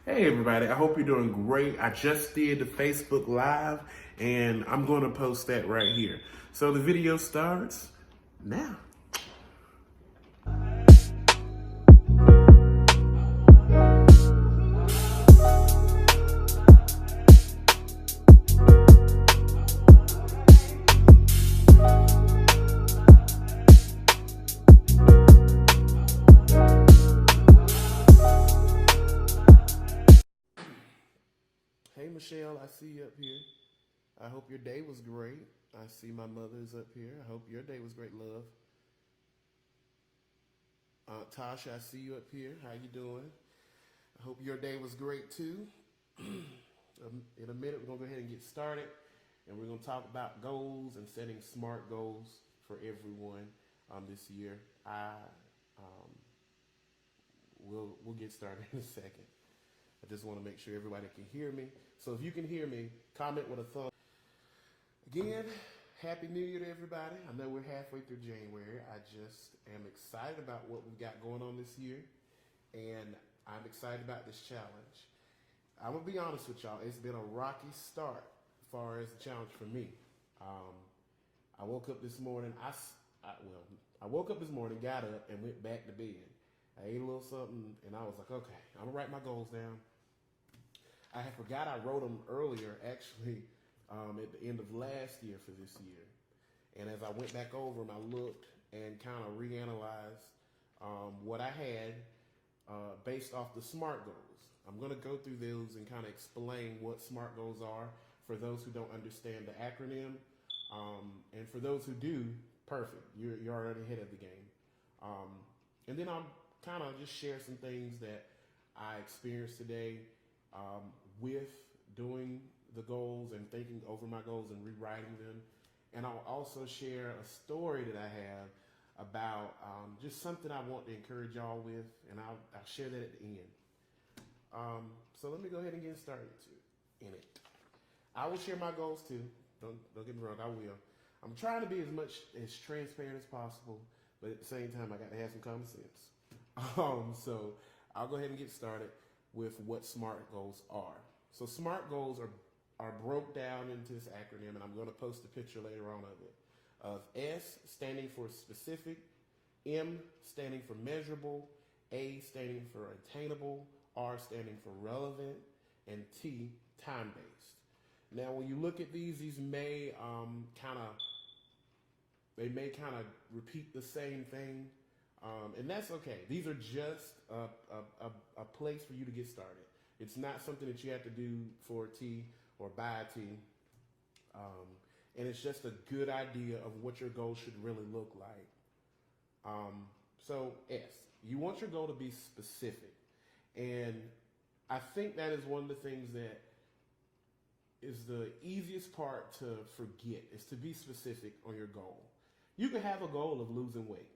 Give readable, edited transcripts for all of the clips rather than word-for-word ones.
Hey everybody, I hope you're doing great. I just did the Facebook Live and I'm going to post that right here. So the video starts now. Hey Michelle, I see you up here. I hope your day was great. I see my mother's up here. I hope your day was great, love. Tasha, I see you up here. How you doing? I hope your day was great too. In a minute, we're going to go ahead and get started. And we're going to talk about goals and setting smart goals for everyone this year. We'll get started in a second. I just want to make sure everybody can hear me. So if you can hear me, comment with a thumb. Again, Happy New Year to everybody. I know we're halfway through January. I just am excited about what we've got going on this year. And I'm excited about this challenge. I'm going to be honest with y'all. It's been a rocky start as far as the challenge for me. I woke up this morning. I woke up this morning, got up, and went back to bed. I ate a little something, and I was like, okay, I'm going to write my goals down. I had forgot I wrote them earlier, actually, at the end of last year for this year. And as I went back over them, I looked and kind of reanalyzed what I had based off the SMART goals. I'm going to go through those and kind of explain what SMART goals are for those who don't understand the acronym. And for those who do, perfect. You're already ahead of the game. And then I'll kind of just share some things that I experienced today with doing the goals and thinking over my goals and rewriting them. And I'll also share a story that I have about just something I want to encourage y'all with, and I'll share that at the end. So let me go ahead and get started in it. I will share my goals too. Don't get me wrong, I will. I'm trying to be as transparent as possible, but at the same time, I got to have some common sense. So I'll go ahead and get started with what SMART goals are. So SMART goals are broke down into this acronym, and I'm going to post a picture later on of it. Of S standing for specific, M standing for measurable, A standing for attainable, R standing for relevant, and T time-based. Now, when you look at these may kind of repeat the same thing, and that's okay. These are just a place for you to get started. It's not something that you have to do for a T or by a T. And it's just a good idea of what your goal should really look like. So S, you want your goal to be specific. And I think that is one of the things that is the easiest part to forget, is to be specific on your goal. You can have a goal of losing weight.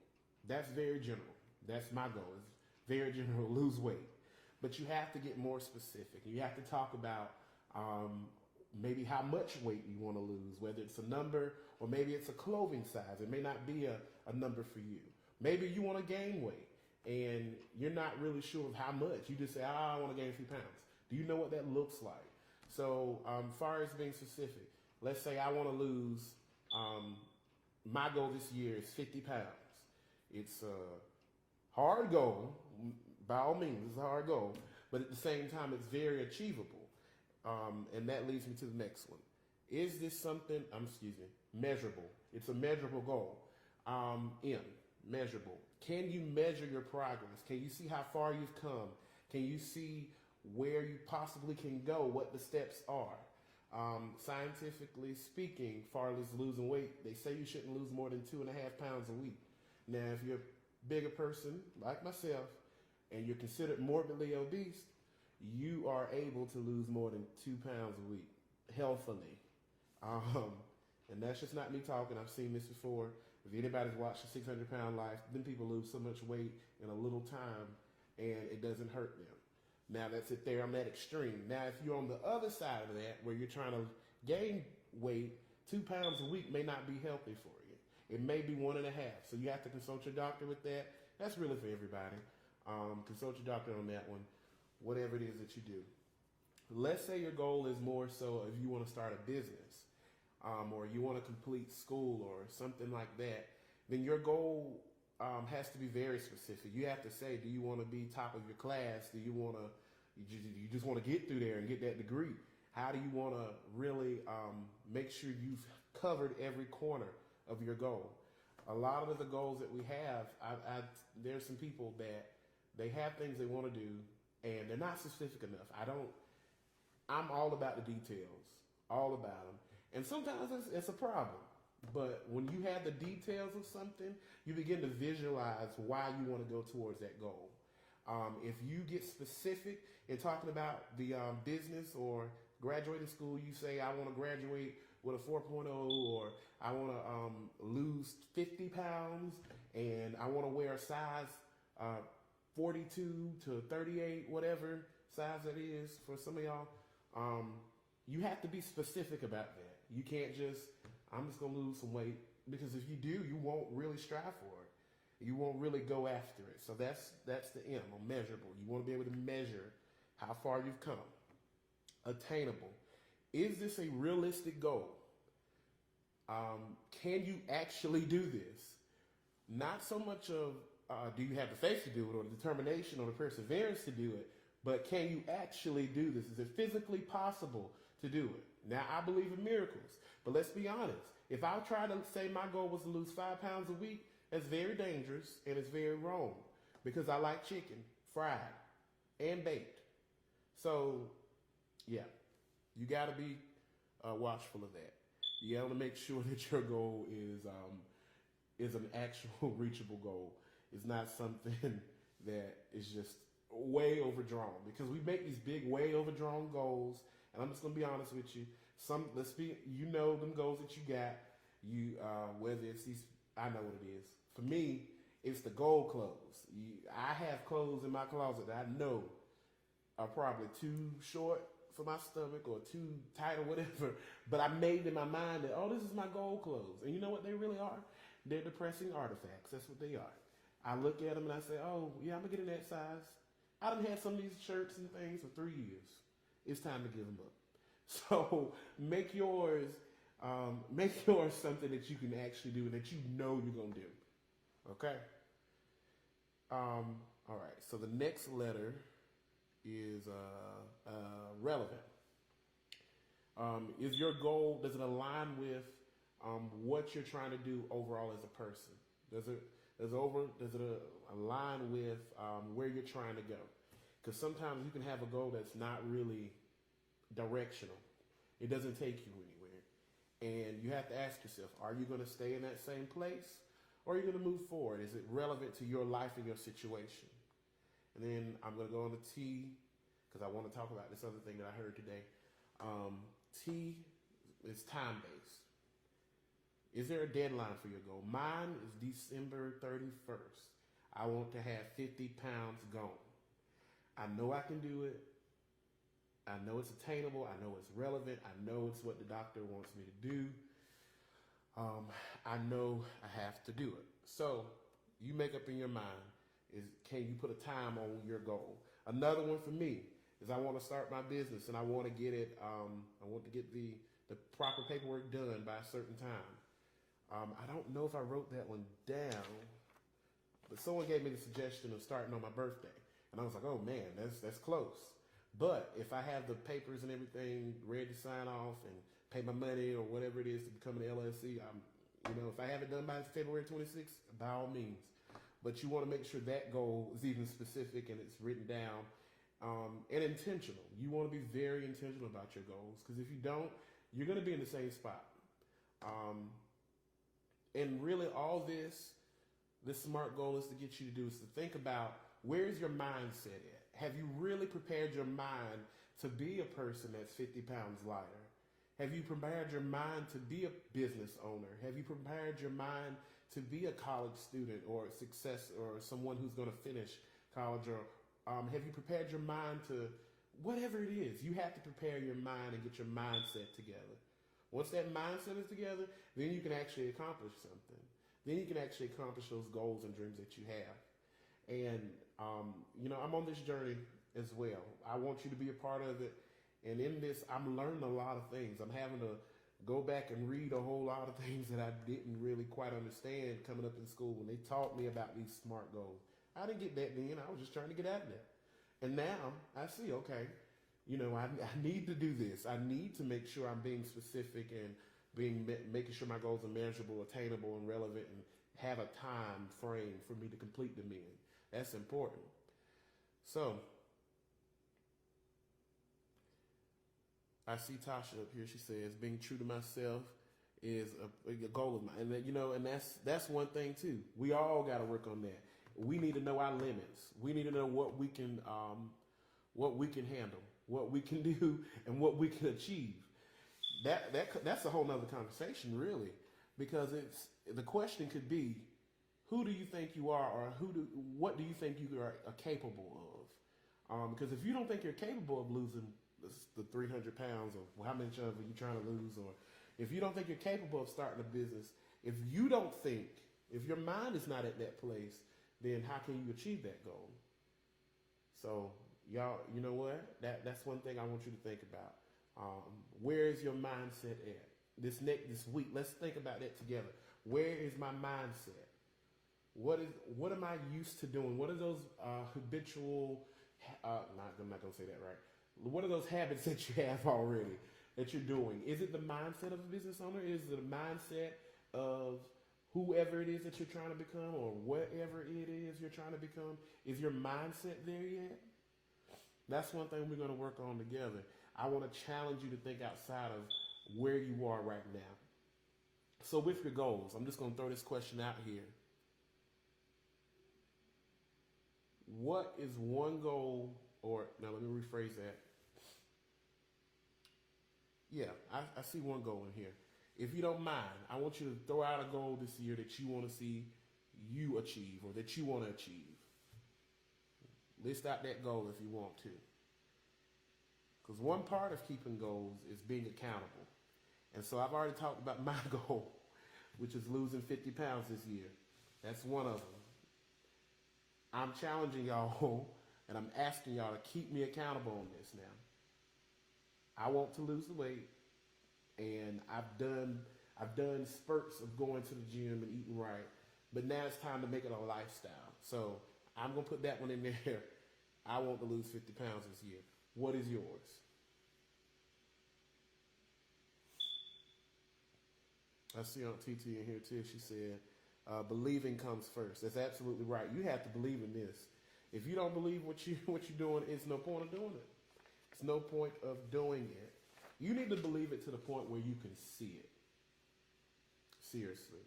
That's very general. That's my goal. It's very general, lose weight. But you have to get more specific. You have to talk about maybe how much weight you want to lose, whether it's a number or maybe it's a clothing size. It may not be a number for you. Maybe you want to gain weight and you're not really sure of how much. You just say, I want to gain a few pounds. Do you know what that looks like? So as far as being specific, let's say I want to lose, my goal this year is 50 pounds. It's a hard goal. By all means, it's a hard goal. But at the same time, it's very achievable. And that leads me to the next one. Is this something, measurable? It's a measurable goal. M, measurable. Can you measure your progress? Can you see how far you've come? Can you see where you possibly can go, what the steps are? Scientifically speaking, far as losing weight, they say you shouldn't lose more than 2.5 pounds a week. Now, if you're a bigger person, like myself, and you're considered morbidly obese, you are able to lose more than 2 pounds a week, healthily. And that's just not me talking. I've seen this before. If anybody's watched the 600-pound life, then people lose so much weight in a little time, and it doesn't hurt them. Now, that's it there on that extreme. Now, if you're on the other side of that, where you're trying to gain weight, 2 pounds a week may not be healthy for you. It may be 1.5. So you have to consult your doctor with that. That's really for everybody. Consult your doctor on that one. whatever it is that you do. Let's say your goal is more so if you want to start a business, or you want to complete school or something like that, then your goal has to be very specific. You have to say, do you want to be top of your class? Do you want to, you just want to get through there and get that degree? How do you want to really make sure you've covered every corner of your goal? A lot of the goals that we have, there's some people that they have things they want to do and they're not specific enough. I'm all about the details, all about them. And sometimes it's a problem. But when you have the details of something, you begin to visualize why you want to go towards that goal. If you get specific in talking about the business or graduating school, you say, I want to graduate with a 4.0, or I want to lose 50 pounds, and I want to wear a size 42 to 38, whatever size that is for some of y'all. You have to be specific about that. You can't just, I'm just going to lose some weight, because if you do, you won't really strive for it. You won't really go after it. So that's the M, or measurable. You want to be able to measure how far you've come. Attainable. Is this a realistic goal? Can you actually do this? Not so much of do you have the faith to do it, or the determination, or the perseverance to do it, but can you actually do this? Is it physically possible to do it? Now, I believe in miracles, but let's be honest. If I try to say my goal was to lose 5 pounds a week, that's very dangerous and it's very wrong, because I like chicken, fried and baked. So, yeah, you got to be watchful of that. You got to make sure that your goal is an actual reachable goal. It's not something that is just way overdrawn, because we make these big, way overdrawn goals. And I'm just gonna be honest with you. Them goals that you got. Whether it's these, I know what it is. For me, it's the gold clothes. I have clothes in my closet that I know are probably too short for my stomach or too tight or whatever. But I made in my mind that, this is my gold clothes. And you know what they really are? They're depressing artifacts. That's what they are. I look at them and I say, oh, yeah, I'm going to get in that size. I done had some of these shirts and things for 3 years. It's time to give them up. So make yours something that you can actually do and that you know you're going to do. Okay? All right. So the next letter is relevant. Is your goal, does it align with what you're trying to do overall as a person? Does it align with where you're trying to go? Because sometimes you can have a goal that's not really directional. It doesn't take you anywhere. And you have to ask yourself, are you going to stay in that same place? Or are you going to move forward? Is it relevant to your life and your situation? And then I'm going to go on to T, because I want to talk about this other thing that I heard today. T is time-based. Is there a deadline for your goal? Mine is December 31st. I want to have 50 pounds gone. I know I can do it. I know it's attainable. I know it's relevant. I know it's what the doctor wants me to do. I know I have to do it. So you make up in your mind, can you put a time on your goal? Another one for me is I want to start my business and I want to get it, I want to get the proper paperwork done by a certain time. I don't know if I wrote that one down, but someone gave me the suggestion of starting on my birthday. And I was like, oh man, that's close. But if I have the papers and everything ready to sign off and pay my money or whatever it is to become an LLC, if I have it done by February 26th, by all means. But you want to make sure that goal is even specific and it's written down and intentional. You want to be very intentional about your goals, because if you don't, you're going to be in the same spot. And really all this SMART goal is to get you to do is to think about, where is your mindset at? Have you really prepared your mind to be a person that's 50 pounds lighter? Have you prepared your mind to be a business owner? Have you prepared your mind to be a college student or a success or someone who's going to finish college? Or have you prepared your mind to whatever it is? You have to prepare your mind and get your mindset together. Once that mindset is together, then you can actually accomplish something. Then you can actually accomplish those goals and dreams that you have. And, I'm on this journey as well. I want you to be a part of it. And in this, I'm learning a lot of things. I'm having to go back and read a whole lot of things that I didn't really quite understand coming up in school when they taught me about these SMART goals. I didn't get that then. I was just trying to get out of there. And now I see, okay, I need to do this. I need to make sure I'm being specific and making sure my goals are measurable, attainable, and relevant, and have a time frame for me to complete them in. That's important. So I see Tasha up here. She says, being true to myself is a goal of mine. And that's one thing too. We all got to work on that. We need to know our limits. We need to know what we can handle, what we can do, and what we can achieve. That's a whole nother conversation, really, because the question could be, who do you think you are, or what do you think you are capable of? Because if you don't think you're capable of losing the 300 pounds, or how much of it you're trying to lose, or if you don't think you're capable of starting a business, if your mind is not at that place, then how can you achieve that goal? So y'all, you know what? That's one thing I want you to think about. Where is your mindset at? This week, let's think about that together. Where is my mindset? What am I used to doing? What are those habitual? I'm not gonna say that right. What are those habits that you have already that you're doing? Is it the mindset of a business owner? Is it the mindset of whoever it is that you're trying to become, or whatever it is you're trying to become? Is your mindset there yet? That's one thing we're going to work on together. I want to challenge you to think outside of where you are right now. So with your goals, I'm just going to throw this question out here. What is one goal, now let me rephrase that. Yeah, I see one goal in here. If you don't mind, I want you to throw out a goal this year that you want to see you achieve, or that you want to achieve. List out that goal if you want to. Because one part of keeping goals is being accountable. And so I've already talked about my goal, which is losing 50 pounds this year. That's one of them. I'm challenging y'all, and I'm asking y'all to keep me accountable on this now. I want to lose the weight, and I've done spurts of going to the gym and eating right, but now it's time to make it a lifestyle. So I'm going to put that one in there. I want to lose 50 pounds this year. What is yours? I see Aunt TT in here too. She said, believing comes first. That's absolutely right. You have to believe in this. If you don't believe what you're doing, it's no point of doing it. It's no point of doing it. You need to believe it to the point where you can see it. Seriously.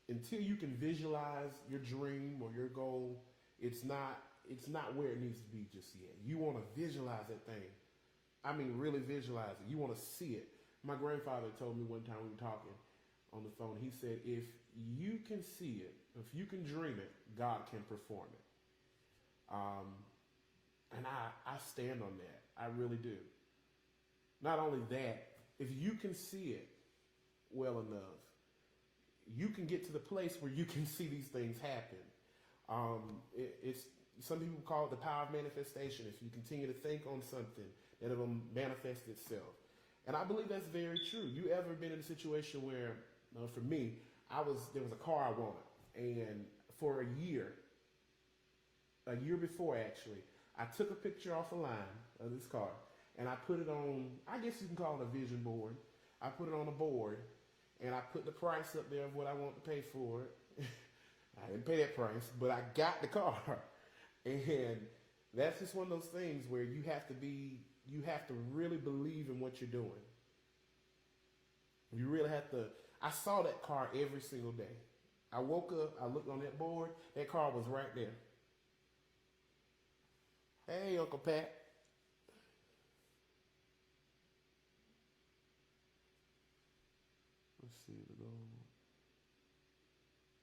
Until you can visualize your dream or your goal, it's not where it needs to be just yet. You want to visualize that thing. I mean, really visualize it. You want to see it. My grandfather told me one time we were talking on the phone. He said, if you can see it, if you can dream it, God can perform it. And I stand on that. I really do. Not only that, if you can see it well enough, you can get to the place where you can see these things happen. It's some people call it the power of manifestation. If you continue to think on something, then it'll manifest itself. And I believe that's very true. You ever been in a situation where, for me, there was a car I wanted, and for a year before actually, I took a picture off a line of this car, and I put it on, I guess you can call it a vision board. I put it on a board, and I put the price up there of what I want to pay for it. I didn't pay that price, but I got the car. And that's just one of those things where you have to really believe in what you're doing. You really have to. I saw that car every single day. I woke up, I looked on that board, that car was right there. Hey, Uncle Pat. Let's see the goal.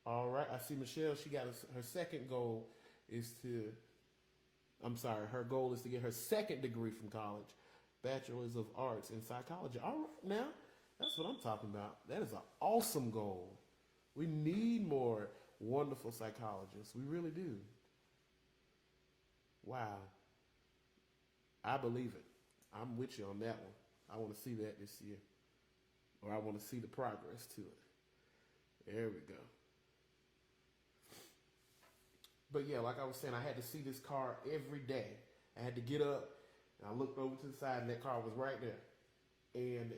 All right, I see Michelle. She got her second goal is to. Her goal is to get her second degree from college, Bachelor's of Arts in Psychology. All right, now that's what I'm talking about. That is an awesome goal. We need more wonderful psychologists. We really do. Wow. I believe it. I'm with you on that one. I want to see that this year, or I want to see the progress to it. There we go. But yeah, like I was saying, I had to see this car every day. I had to get up, and I looked over to the side, and that car was right there. And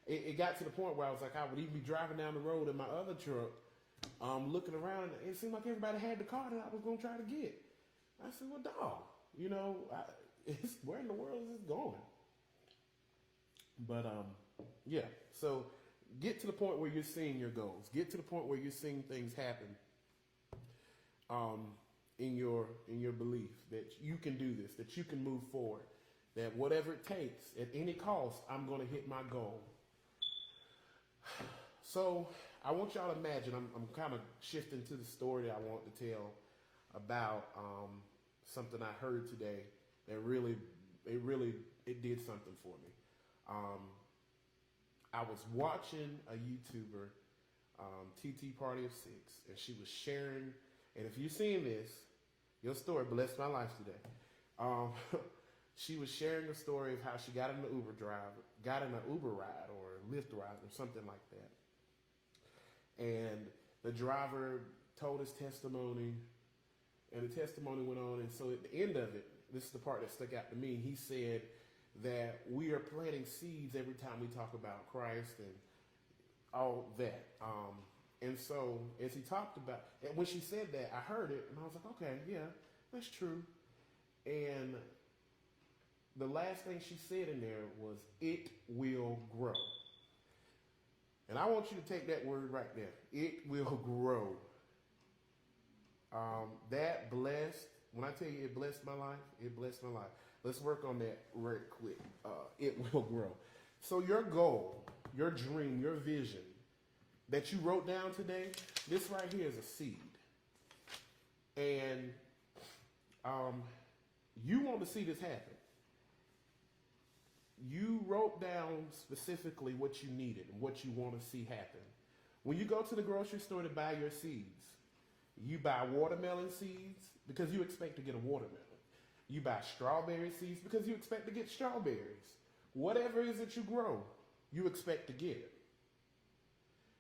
it got to the point where I was like, I would even be driving down the road in my other truck, looking around, and it seemed like everybody had the car that I was going to try to get. I said, well, dog, where in the world is this going? But yeah, so get to the point where you're seeing your goals. Get to the point where you're seeing things happen in your belief that you can do this, that you can move forward, that whatever it takes, at any cost, I'm going to hit my goal. So I want y'all to imagine, I'm kind of shifting to the story that I want to tell about something I heard today that it did something for me. I was watching a YouTuber, TT Party of Six, and she was sharing, and if you're seeing this, your story blessed my life today. She was sharing a story of how she got in an Uber ride or a Lyft ride or something like that. And the driver told his testimony, and the testimony went on. And so at the end of it, this is the part that stuck out to me. He said that we are planting seeds every time we talk about Christ and all that. And so as he talked about, and when she said that, I heard it, and I was like, okay, yeah, that's true. And the last thing she said in there was, it will grow. And I want you to take that word right there. It will grow. That blessed, when I tell you it blessed my life, it blessed my life. Let's work on that right quick. It will grow. So your goal, your dream, your vision that you wrote down today, this right here is a seed. And you want to see this happen. You wrote down specifically what you needed and what you want to see happen. When you go to the grocery store to buy your seeds, you buy watermelon seeds because you expect to get a watermelon. You buy strawberry seeds because you expect to get strawberries. Whatever it is that you grow, you expect to get it.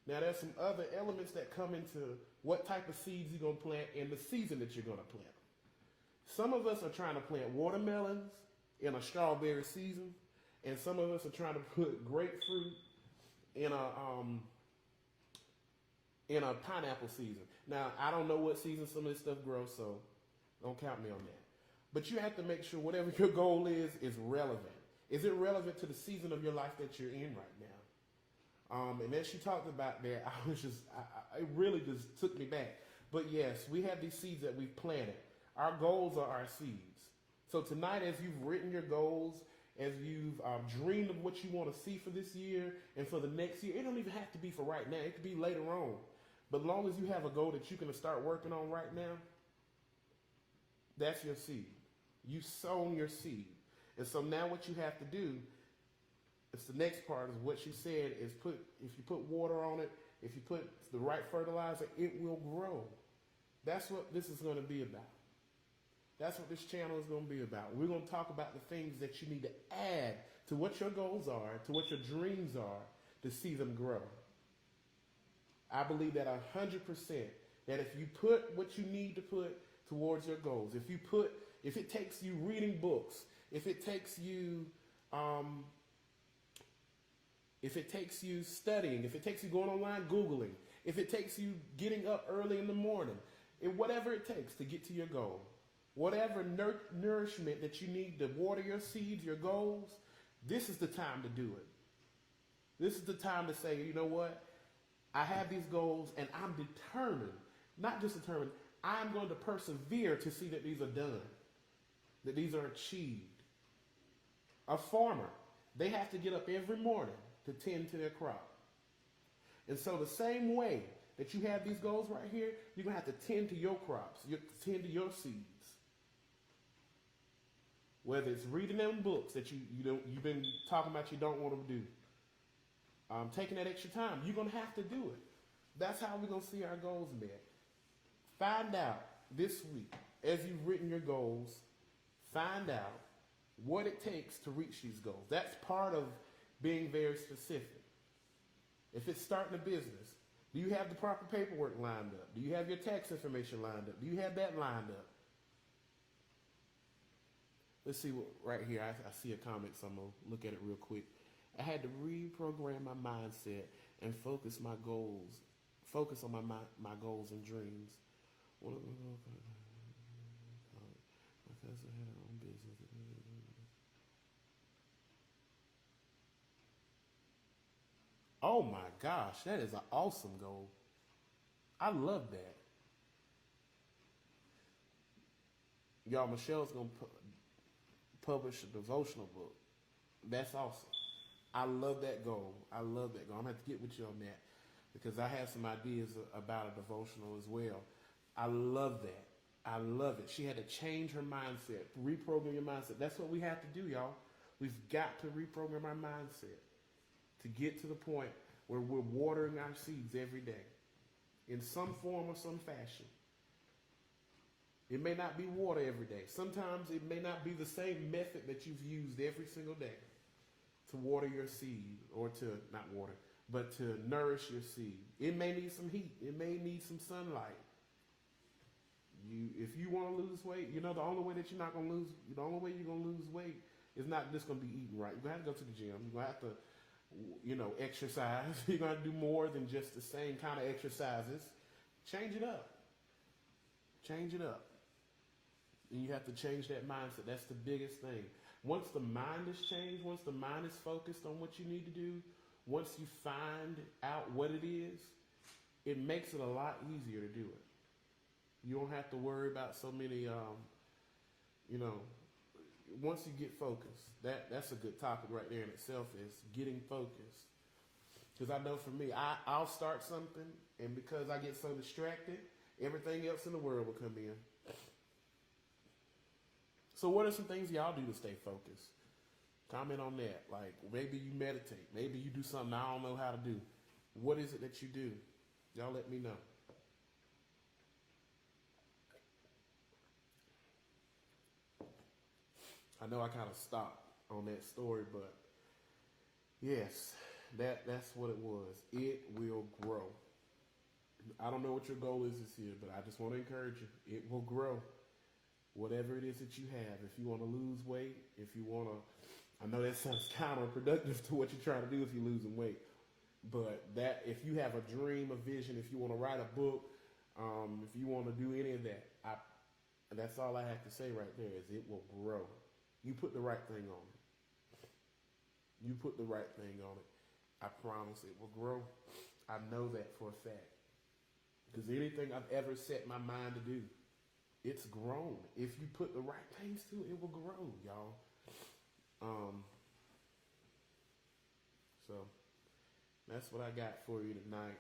Now, there's some other elements that come into what type of seeds you're going to plant and the season that you're going to plant. Some of us are trying to plant watermelons in a strawberry season, and some of us are trying to put grapefruit in a pineapple season. Now, I don't know what season some of this stuff grows, so don't count me on that. But you have to make sure whatever your goal is relevant. Is it relevant to the season of your life that you're in right now? And as she talked about that, it really just took me back. But yes, we have these seeds that we've planted. Our goals are our seeds. So tonight, as you've written your goals, as you've dreamed of what you want to see for this year and for the next year, it don't even have to be for right now. It could be later on. But as long as you have a goal that you can start working on right now, that's your seed. You've sown your seed. And so now what you have to do, it's the next part is what she said is if you put water on it, if you put the right fertilizer, it will grow. That's what this is going to be about. That's what this channel is going to be about. We're going to talk about the things that you need to add to what your goals are, to what your dreams are, to see them grow. I believe that 100% that if you put what you need to put towards your goals, if it takes you reading books, if it takes you studying, if it takes you going online Googling, if it takes you getting up early in the morning, whatever it takes to get to your goal, whatever nourishment that you need to water your seeds, your goals, this is the time to do it. This is the time to say, you know what? I have these goals and I'm determined, not just determined, I'm going to persevere to see that these are done, that these are achieved. A farmer, they have to get up every morning to tend to their crop. And so the same way that you have these goals right here, you're going to have to tend to your crops, tend to your seeds. Whether it's reading them books that you've been talking about you don't want to do. Taking that extra time, you're going to have to do it. That's how we're going to see our goals met. Find out this week, as you've written your goals, find out what it takes to reach these goals. That's part of being very specific. If it's starting a business, do you have the proper paperwork lined up? Do you have your tax information lined up? Do you have that lined up? Let's see what right here. I see a comment, so I'm going to look at it real quick. I had to reprogram my mindset and focus on my goals and dreams. My cousin had her own business. Oh my gosh, that is an awesome goal. I love that. Y'all, Michelle's going to publish a devotional book. That's awesome. I love that goal. I love that goal. I'm going to have to get with you on that because I have some ideas about a devotional as well. I love that. I love it. She had to change her mindset, reprogram your mindset. That's what we have to do, y'all. We've got to reprogram our mindset to get to the point where we're watering our seeds every day in some form or some fashion. It may not be water every day. Sometimes it may not be the same method that you've used every single day to water your seed or to, not water, but to nourish your seed. It may need some heat. It may need some sunlight. If you want to lose weight, you know the only way that you're not going to lose, the only way you're going to lose weight is not just going to be eating right. You're going to have to go to the gym. You're going to have to, exercise. You're going to do more than just the same kind of exercises. Change it up. Change it up. And you have to change that mindset. That's the biggest thing. Once the mind is changed, once the mind is focused on what you need to do, once you find out what it is, it makes it a lot easier to do it. You don't have to worry about so many, once you get focused, that's a good topic right there in itself is getting focused. Because I know for me, I'll start something, and because I get so distracted, everything else in the world will come in. So what are some things y'all do to stay focused? Comment on that. Like maybe you meditate. Maybe you do something I don't know how to do. What is it that you do? Y'all let me know. I know I kind of stopped on that story, but yes, that's what it was. It will grow. I don't know what your goal is this year, but I just want to encourage you. It will grow. Whatever it is that you have. If you want to lose weight, if you want to, I know that sounds counterproductive to what you're trying to do if you're losing weight, but that if you have a dream, a vision, if you want to write a book, if you want to do any of that, that's all I have to say right there is it will grow. You put the right thing on it. You put the right thing on it. I promise it will grow. I know that for a fact. Because anything I've ever set my mind to do, it's grown. If you put the right things to it, it will grow, y'all. So that's what I got for you tonight.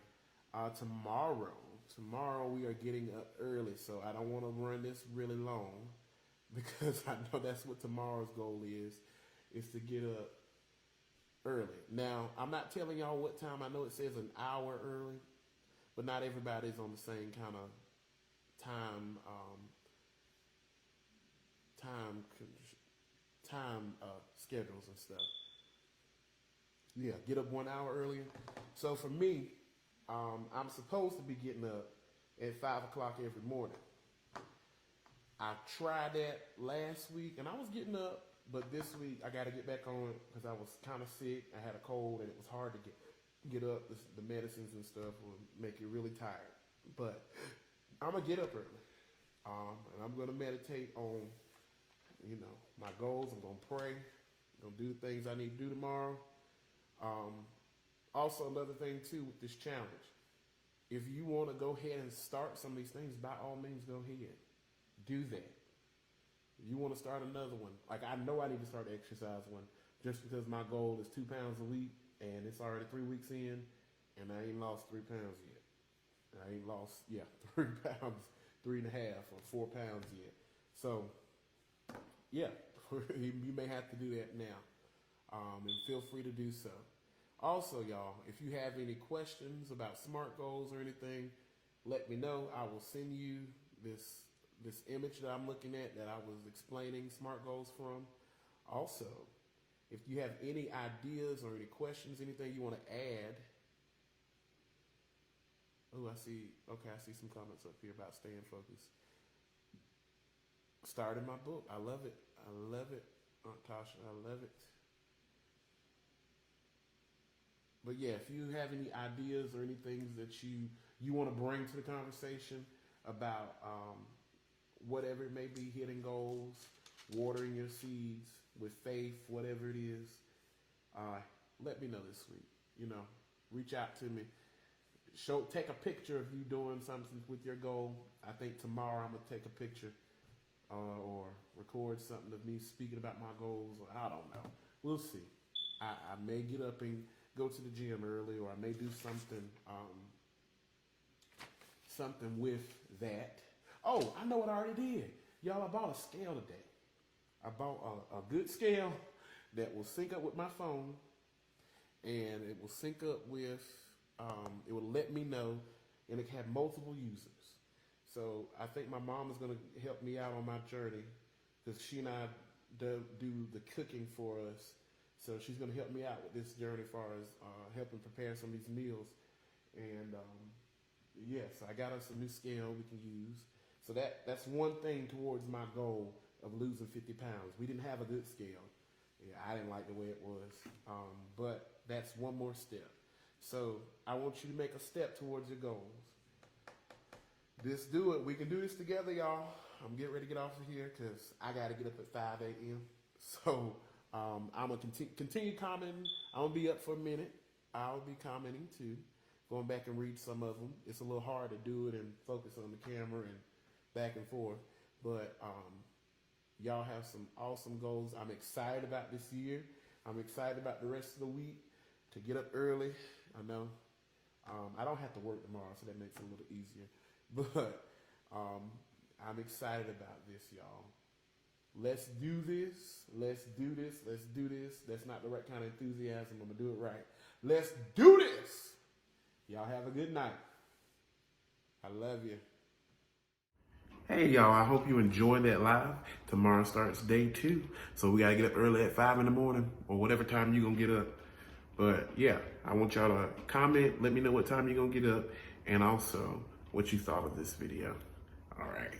Tomorrow we are getting up early, so I don't want to run this really long because I know that's what tomorrow's goal is to get up early. Now, I'm not telling y'all what time. I know it says an hour early, but not everybody's on the same kind of time schedules and stuff. Yeah, get up 1 hour earlier. So for me, I'm supposed to be getting up at 5 o'clock every morning. I tried that last week and I was getting up, but this week I got to get back on it because I was kind of sick. I had a cold and it was hard to get up. The medicines and stuff will make you really tired. But I'm going to get up early. And I'm going to meditate on, my goals. I'm going to pray. I'm going to do the things I need to do tomorrow. Also, another thing, too, with this challenge. If you want to go ahead and start some of these things, by all means, go ahead. Do that. If you want to start another one, like I know I need to start the exercise one just because my goal is 2 pounds a week, and it's already 3 weeks in, and I ain't lost 3 pounds yet. I ain't lost, 3 pounds, 3.5 or 4 pounds yet. So, you may have to do that now. And feel free to do so. Also, y'all, if you have any questions about SMART goals or anything, let me know. I will send you this image that I'm looking at that I was explaining SMART goals from. Also, if you have any ideas or any questions, anything you want to add. Oh, I see some comments up here about staying focused. Started my book. I love it. Aunt Tasha, I love it. But yeah, if you have any ideas or any things that you want to bring to the conversation about whatever it may be, hitting goals, watering your seeds with faith, whatever it is, let me know this week. Reach out to me. Take a picture of you doing something with your goal. I think tomorrow I'm gonna take a picture or record something of me speaking about my goals. Or I don't know. We'll see. I may get up and go to the gym early, or I may do something with that. Oh, I know what I already did. Y'all, I bought a scale today. I bought a good scale that will sync up with my phone, and it will sync up with, it will let me know, and it can have multiple users. So I think my mom is going to help me out on my journey, because she and I do the cooking for us. So she's going to help me out with this journey as far as helping prepare some of these meals. And yes, I got us a new scale we can use. So that's one thing towards my goal of losing 50 pounds. We didn't have a good scale. Yeah, I didn't like the way it was. But that's one more step. So I want you to make a step towards your goals. Just do it. We can do this together, y'all. I'm getting ready to get off of here because I got to get up at 5 a.m. So I'm going to continue commenting. I'm going to be up for a minute. I'll be commenting too. Going back and read some of them. It's a little hard to do it and focus on the camera and back and forth. But y'all have some awesome goals. I'm excited about this year. I'm excited about the rest of the week to get up early. I know I don't have to work tomorrow, so that makes it a little easier. But I'm excited about this, y'all. Let's do this. Let's do this. Let's do this. That's not the right kind of enthusiasm. I'm going to do it right. Let's do this. Y'all have a good night. I love you. Hey, y'all. I hope you enjoyed that live. Tomorrow starts day 2. So we got to get up early at 5 in the morning or whatever time you're going to get up. But yeah, I want y'all to comment. Let me know what time you're going to get up and also what you thought of this video. All right.